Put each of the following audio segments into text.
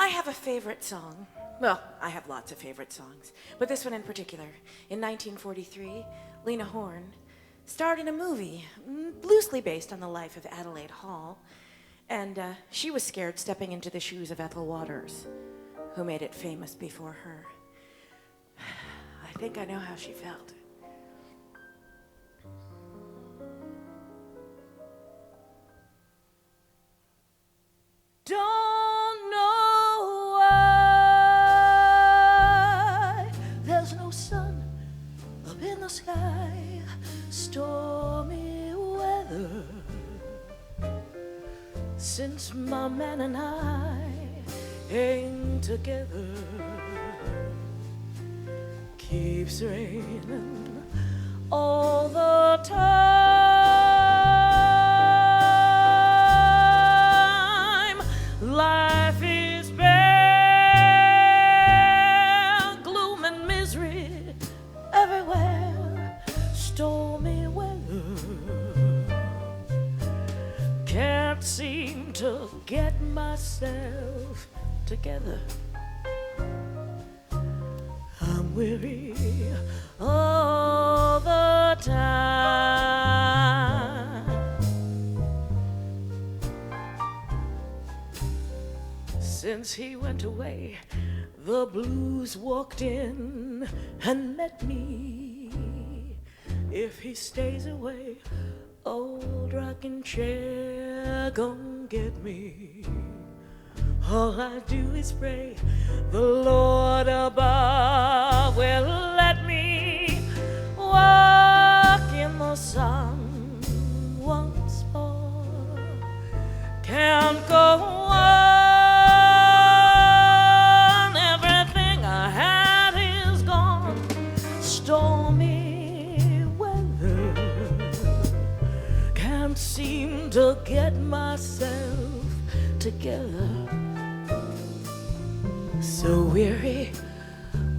I have a favorite song. Well, I have lots of favorite songs, but this one in particular. In 1943, Lena Horne starred in a movie loosely based on the life of Adelaide Hall, and she was scared stepping into the shoes of Ethel Waters, who made it famous before her. I think I know how she felt. Don't know why there's no sun up in the sky, stormy weather, since my man and I ain't together. Keeps raining all the time. Life is bare, gloom and misery everywhere. Stormy weather, can't seem to get myself together. I'm weary all the time. Since he went away, the blues walked in and met me. If he stays away, old rocking chair gon' get me. All I do is pray the Lord above will let me walk in the sun once more. Can't go on, everything I had is gone. Stormy weather, can't seem to get myself together. So weary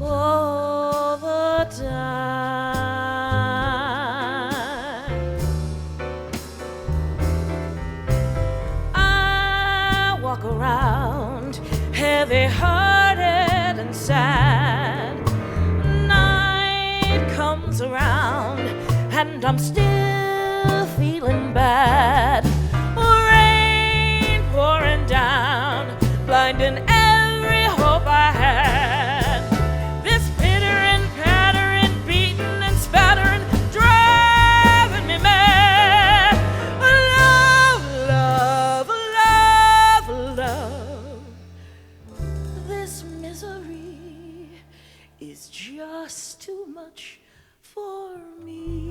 all the time. I walk around heavy-hearted and sad. Night comes around and I'm still feeling bad. Rain pouring down, blinding every hope I had. This pittering, pattering, beating and spattering, driving me mad. Love, love, love, love. This misery is just too much for me.